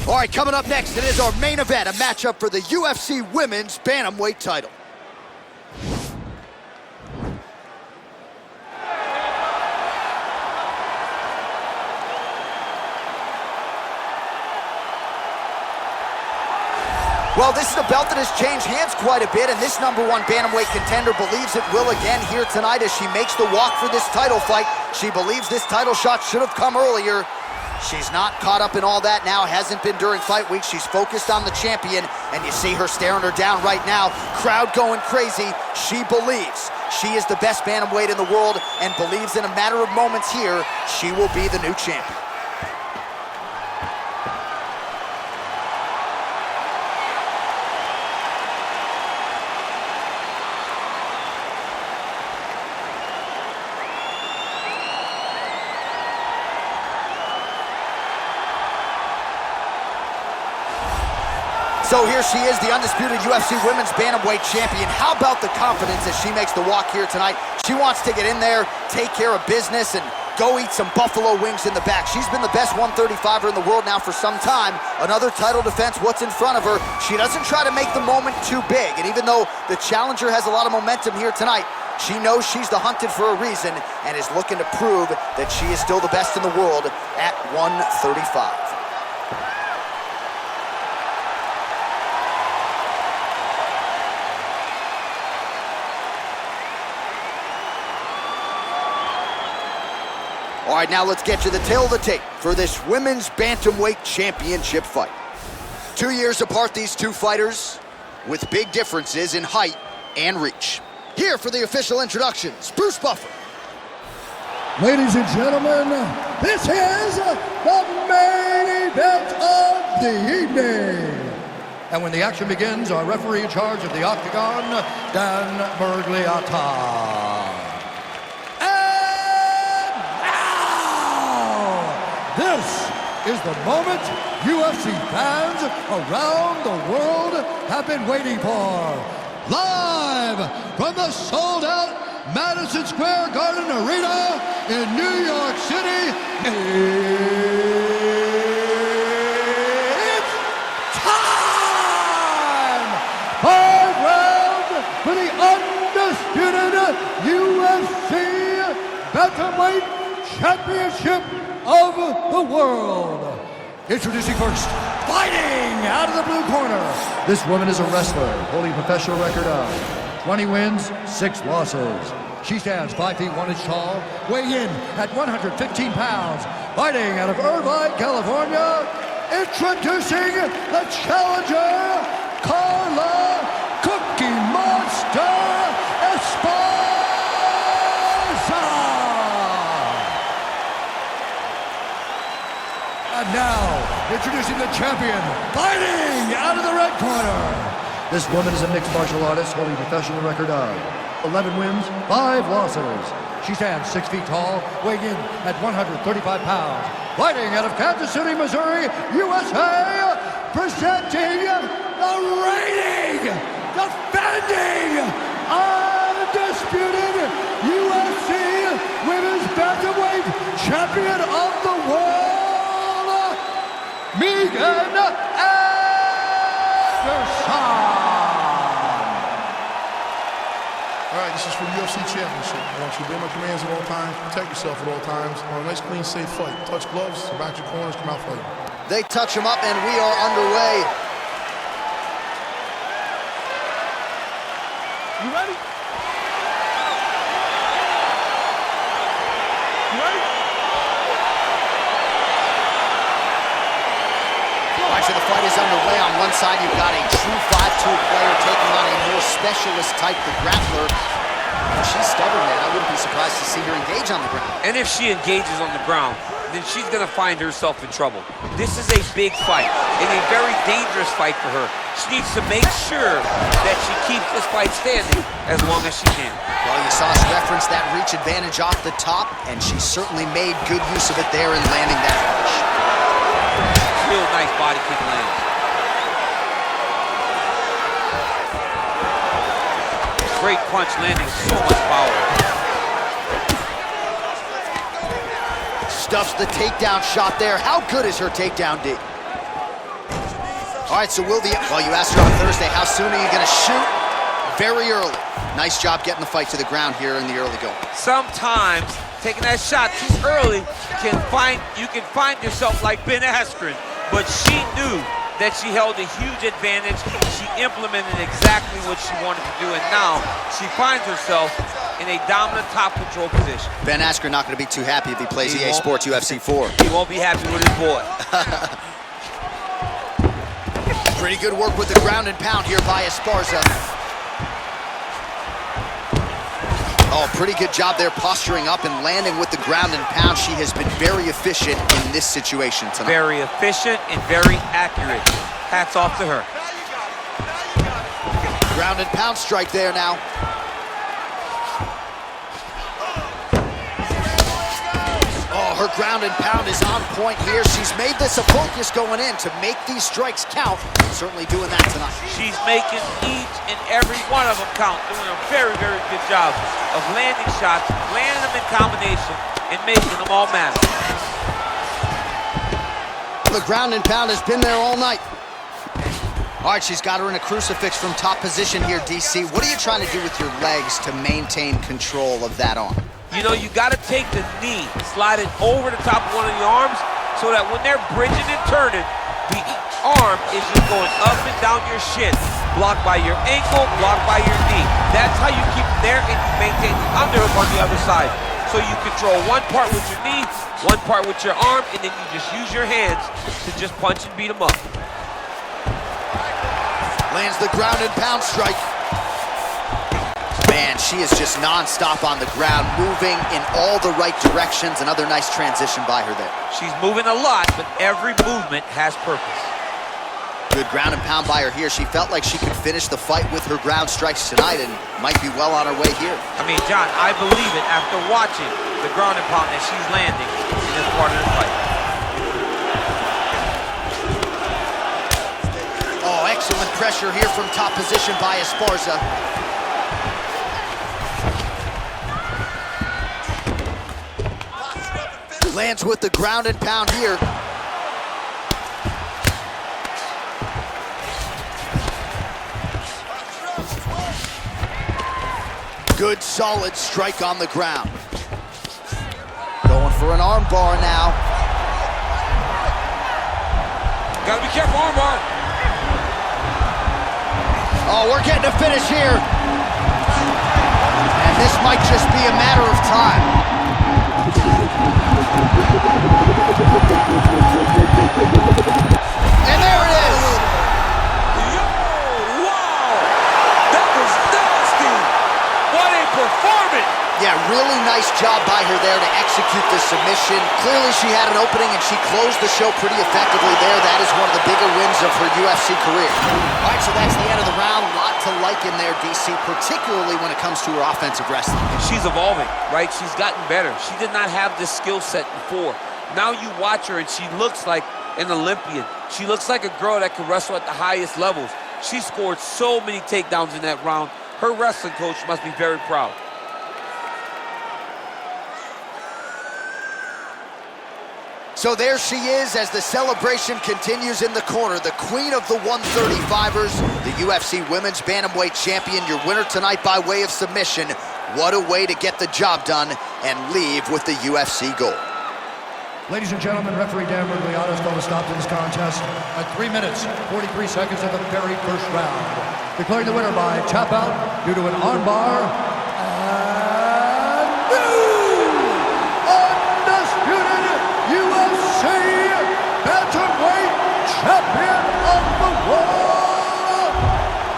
All right, coming up next, it is our main event, a matchup for the UFC Women's Bantamweight title. Well, this is a belt that has changed hands quite a bit, and this #1 bantamweight contender believes it will again here tonight as she makes the walk for this title fight. She believes this title shot should have come earlier. She's not caught up in all that now, hasn't been during fight week. She's focused on the champion, and you see her staring her down right now. Crowd going crazy. She believes she is the best bantamweight in the world and believes in a matter of moments here, she will be the new champion. So here she is, the undisputed UFC Women's Bantamweight Champion. How about the confidence as she makes the walk here tonight? She wants to get in there, take care of business, and go eat some buffalo wings in the back. She's been the best 135er in the world now for some time. Another title defense, what's in front of her? She doesn't try to make the moment too big. And even though the challenger has a lot of momentum here tonight, she knows she's the hunted for a reason and is looking to prove that she is still the best in the world at 135. All right, now let's get you the tail of the tape for this Women's Bantamweight Championship fight. 2 years apart, these two fighters, with big differences in height and reach. Here for the official introductions, Bruce Buffer. Ladies and gentlemen, this is the main event of the evening. And when the action begins, our referee in charge of the Octagon, Dan Bergliata. This is the moment UFC fans around the world have been waiting for. Live from the sold-out Madison Square Garden Arena in New York City, it's time! 5 rounds for the undisputed UFC Bantamweight Championship of the world. Introducing first, fighting out of the blue corner. This woman is a wrestler, holding a professional record of 20 wins, 6 losses. She stands 5 feet 1 inch tall, weighing in at 115 pounds. Fighting out of Irvine, California. Introducing the challenger, Carla Cookie Monster Esparza. And now, introducing the champion, fighting out of the red corner. This woman is a mixed martial artist holding a professional record of 11 wins, 5 losses. She stands 6 feet tall, weighing in at 135 pounds. Fighting out of Kansas City, Missouri, USA, presenting the reigning, defending, undisputed UFC Women's Bantamweight Champion of the world, Megan Anderson. All right, this is for the UFC Championship. I want you to obey my commands at all times, protect yourself at all times. I want a nice, clean, safe fight. Touch gloves, back your corners, come out fighting. They touch him up, and we are underway. You ready? You ready? All right, so the fight is underway. On one side, you've got a true 5'2" player taking on a more specialist type, the grappler. And she's stubborn, man. I wouldn't be surprised to see her engage on the ground. And if she engages on the ground, then she's going to find herself in trouble. This is a big fight and a very dangerous fight for her. She needs to make sure that she keeps this fight standing as long as she can. Well, you saw us reference that reach advantage off the top, and she certainly made good use of it there in landing that punch. Real nice body kick land. Great punch landing, so much power. Stuffs the takedown shot there. How good is her takedown, D? All right, so well, you asked her on Thursday, how soon are you going to shoot? Very early. Nice job getting the fight to the ground here in the early going. Sometimes taking that shot too early you can find yourself like Ben Askren, but she knew that she held a huge advantage. She implemented exactly what she wanted to do, and now she finds herself in a dominant top control position. Ben Askren not going to be too happy if he plays EA Sports UFC 4. He won't be happy with his boy. Pretty good work with the ground and pound here by Esparza. Oh, pretty good job there posturing up and landing with the ground and pound. She has been very efficient in this situation tonight. Very efficient and very accurate. Hats off to her. Ground and pound strike there now. Oh, her ground and pound is on point here. She's made this a focus going in to make these strikes count. Certainly doing that tonight. She's making each and every one of them count, doing a very, very good job of landing shots, landing them in combination, and making them all matter. The ground and pound has been there all night. All right, she's got her in a crucifix from top position here, DC. What are you trying to do with your legs to maintain control of that arm? You know, you got to take the knee, slide it over the top of one of the arms so that when they're bridging and turning, the arm is just going up and down your shin, blocked by your ankle, blocked by your knee. That's how you keep it there, and you maintain the underhook on the other side. So you control one part with your knee, one part with your arm, and then you just use your hands to just punch and beat them up. Lands the ground and pound strike. Man, she is just non-stop on the ground, moving in all the right directions. Another nice transition by her there. She's moving a lot, but every movement has purpose. Good ground and pound by her here. She felt like she could finish the fight with her ground strikes tonight and might be well on her way here. I mean, John, I believe it after watching the ground and pound that she's landing in this part of the fight. Oh, excellent pressure here from top position by Esparza. Lands with the ground and pound here. Good, solid strike on the ground. Going for an arm bar now. Gotta be careful, arm bar. Oh, we're getting a finish here. And this might just be a matter of time. And there it is! Wow! That was nasty! What a performance! Yeah, really nice job by her there to execute the submission. Clearly she had an opening and she closed the show pretty effectively there. That is one of the bigger wins of her UFC career. All right, so that's the end of the round. Lot to like in there, DC, particularly when it comes to her offensive wrestling. She's evolving, right? She's gotten better. She did not have this skill set before. Now you watch her and she looks like an Olympian. She looks like a girl that can wrestle at the highest levels. She scored so many takedowns in that round. Her wrestling coach must be very proud. So there she is as the celebration continues in the corner. The queen of the 135ers, the UFC Women's Bantamweight Champion, your winner tonight by way of submission. What a way to get the job done and leave with the UFC gold. Ladies and gentlemen, referee Dan Mergliano has called a stop to this contest at 3 minutes, 43 seconds of the very first round. Declaring the winner by tap out due to an armbar, and new undisputed UFC Bantamweight Champion of the world,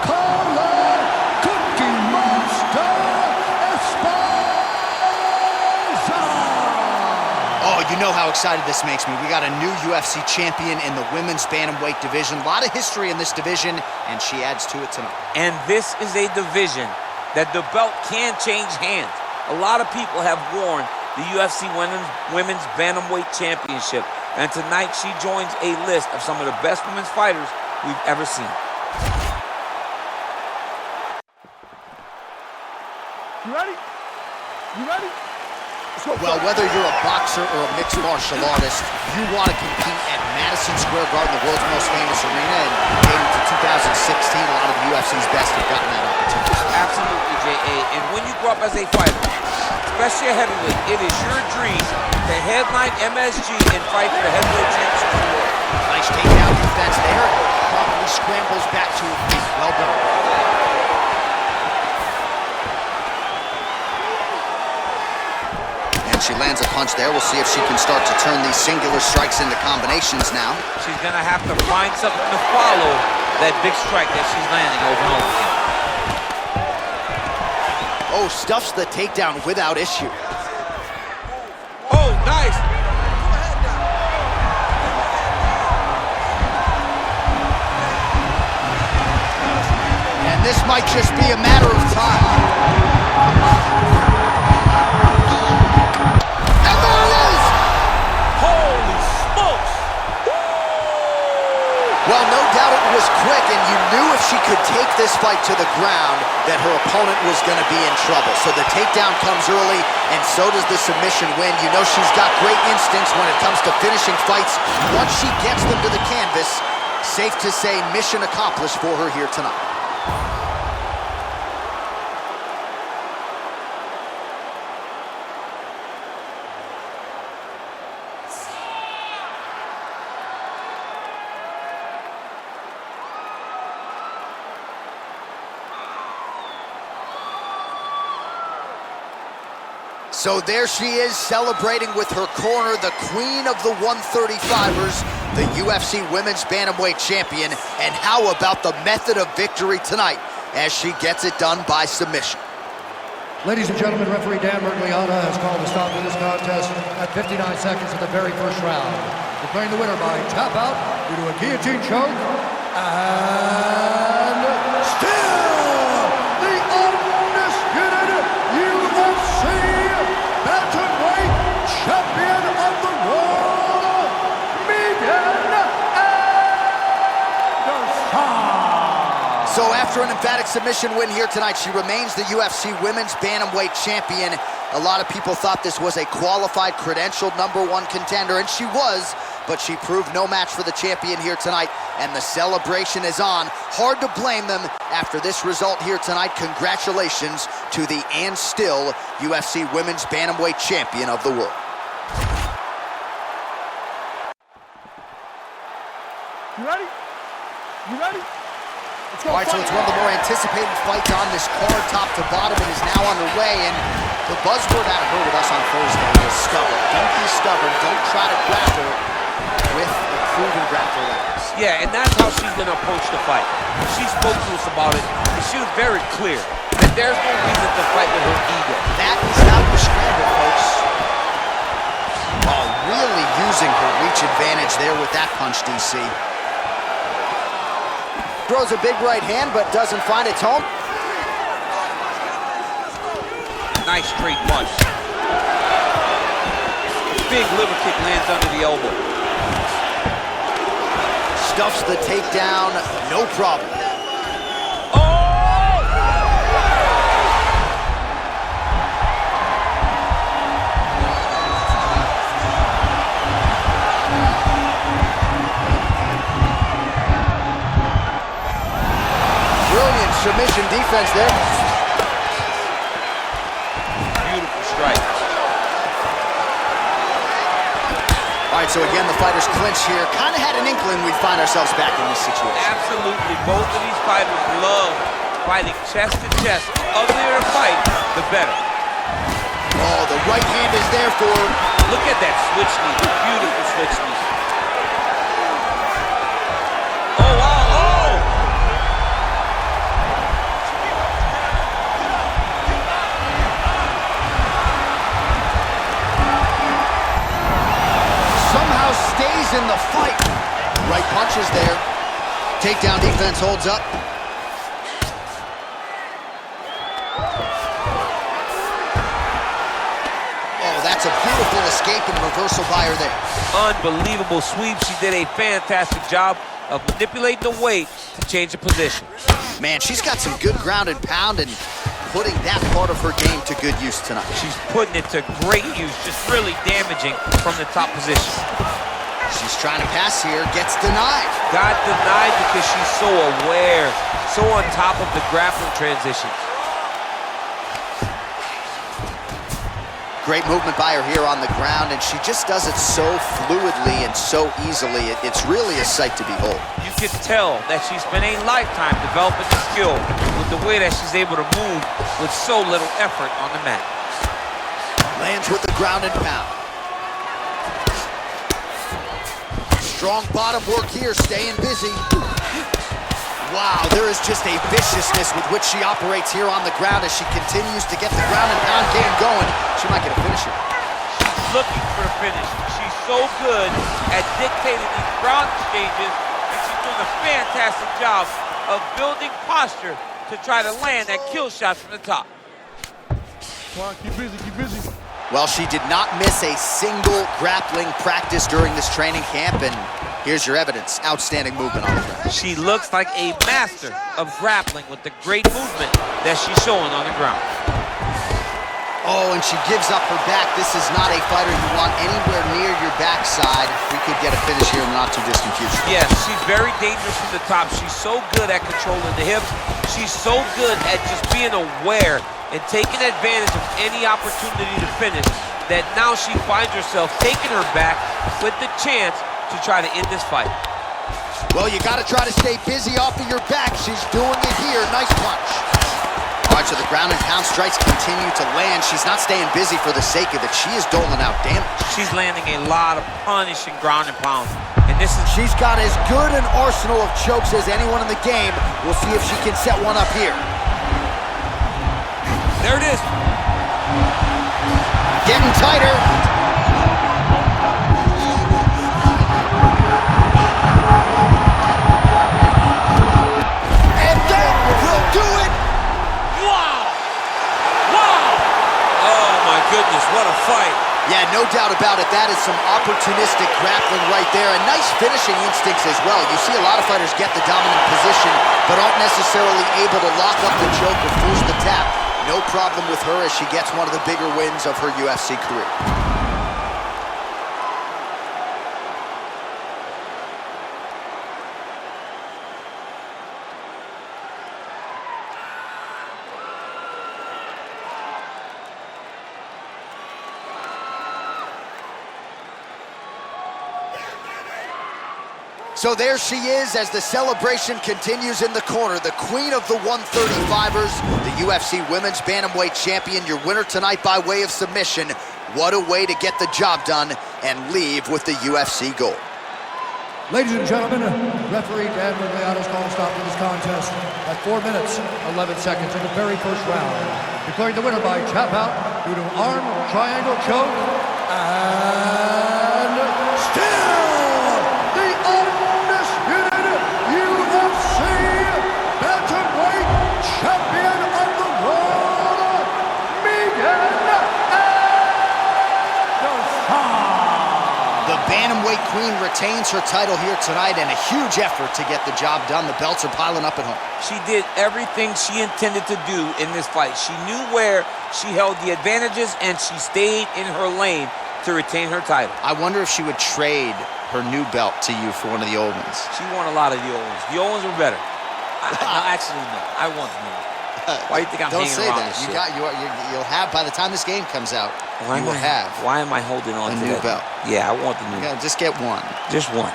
Carla Cookie Monster Esparza. Oh, you know how excited this makes me. We got a new UFC champion in the women's bantamweight division. A lot of history in this division, and she adds to it tonight. And this is a division that the belt can change hands. A lot of people have worn the UFC Women's Bantamweight Championship, and tonight she joins a list of some of the best women's fighters we've ever seen. You ready? You ready? Well, whether you're a boxer or a mixed martial artist, you want to compete at Madison Square Garden, the world's most famous arena, and And when you grow up as a fighter, especially a heavyweight, it is your dream to headline MSG and fight for the heavyweight championship of the world. Nice takedown defense there. Promptly scrambles back to her feet. Well done. And she lands a punch there. We'll see if she can start to turn these singular strikes into combinations now. She's gonna have to find something to follow that big strike that she's landing over and over again. Oh, stuffs the takedown without issue. Oh, nice. And this might just be a matter of time. And there it is! Holy smokes! Well, no doubt it was quick, and you knew if she could take this fight to the ground that her opponent was going to be in trouble. So the takedown comes early, and so does the submission win. You know she's got great instincts when it comes to finishing fights. Once she gets them to the canvas, safe to say mission accomplished for her here tonight. So there she is, celebrating with her corner, the queen of the 135ers, the UFC Women's Bantamweight Champion. And how about the method of victory tonight as she gets it done by submission? Ladies and gentlemen, referee Dan Mergliata has called a stop to this contest at 59 seconds of the very first round, declaring the winner by tap out due to a guillotine choke, and still the undisputed UFC Bantamweight Champion of the world, Anderson. So after an emphatic submission win here tonight, she remains the UFC Women's Bantamweight Champion. A lot of people thought this was a qualified, credentialed #1 contender, and she was, but she proved no match for the champion here tonight, and the celebration is on. Hard to blame them after this result here tonight. Congratulations to the and still UFC Women's Bantamweight Champion of the world. You ready? You ready? All right, so it's one of the more anticipated fights on this card, top to bottom. It is now underway, and the buzzword out of her with us on Thursday was stubborn. Don't be stubborn. Don't try to grapple with the proven grappler like this. Yeah, and that's how she's going to approach the fight. She spoke to us about it, and she was very clear that there's no reason to fight with her ego. That is how you scramble, folks. While really using her reach advantage there with that punch, DC. Throws a big right hand, but doesn't find its home. Nice straight punch. Big liver kick lands under the elbow. Stuffs the takedown, no problem. Submission defense there. Beautiful strike. All right, so again, the fighters clinch here. Kind of had an inkling we'd find ourselves back in this situation. Absolutely. Both of these fighters love fighting chest to chest. The uglier the fight, the better. Oh, the right hand is there for... Look at that switch knee. Beautiful switch knee. Oh, wow. Stays in the fight. Right punches there. Takedown defense holds up. Oh, that's a beautiful escape and reversal by her there. Unbelievable sweep. She did a fantastic job of manipulating the weight to change the position. Man, she's got some good ground and pound and putting that part of her game to good use tonight. She's putting it to great use, just really damaging from the top position. She's trying to pass here, gets denied. Got denied because she's so aware, so on top of the grappling transitions. Great movement by her here on the ground, and she just does it so fluidly and so easily. It's really a sight to behold. You can tell that she spent a lifetime developing the skill with the way that she's able to move with so little effort on the mat. Lands with the ground and pound. Strong bottom work here, staying busy. Wow, there is just a viciousness with which she operates here on the ground as she continues to get the ground and pound game going. She might get a finisher. She's looking for the finish. She's so good at dictating these ground exchanges, and she's doing a fantastic job of building posture to try to land that kill shot from the top. Come on, keep busy, keep busy. Well, she did not miss a single grappling practice during this training camp, and here's your evidence. Outstanding movement on the ground. She looks like a master of grappling with the great movement that she's showing on the ground. Oh, and she gives up her back. This is not a fighter you want anywhere near your backside. We could get a finish here in the not-too-distant future. Yes, she's very dangerous from the top. She's so good at controlling the hips. She's so good at just being aware and taking advantage of any opportunity to finish that now she finds herself taking her back with the chance to try to end this fight. Well, you got to try to stay busy off of your back. She's doing it here. Nice punch. All right, so the ground and pound strikes continue to land. She's not staying busy for the sake of it. She is doling out damage. She's landing a lot of punishing ground and pound. And this is... She's got as good an arsenal of chokes as anyone in the game. We'll see if she can set one up here. There it is. Getting tighter. And that will do it. Wow! Wow! Oh my goodness, what a fight. Yeah, no doubt about it. That is some opportunistic grappling right there, and nice finishing instincts as well. You see a lot of fighters get the dominant position, but aren't necessarily able to lock up the choke or force the tap. No problem with her as she gets one of the bigger wins of her UFC career. So there she is as the celebration continues in the corner. The queen of the 135ers, the UFC Women's Bantamweight Champion, your winner tonight by way of submission. What a way to get the job done and leave with the UFC gold. Ladies and gentlemen, referee Dan Migliano's called a stop to this contest at 4 minutes, 11 seconds in the very first round. Declaring the winner by tap out due to arm triangle choke, and still the undisputed UFC Bantamweight Champion of the world, Megan The Bantamweight Queen retains her title here tonight, and a huge effort to get the job done. The belts are piling up at home. She did everything she intended to do in this fight. She knew where she held the advantages, and she stayed in her lane to retain her title. I wonder if she would trade her new belt to you for one of the old ones. She won a lot of the old ones. The old ones were better. Actually, no. I want the new one. Why do you think I'm Don't hanging say around that. this shit? You'll have, by the time this game comes out, Why you am will have Why am I holding on a to new that? belt. Yeah, I want the new one. Just get one. Just one.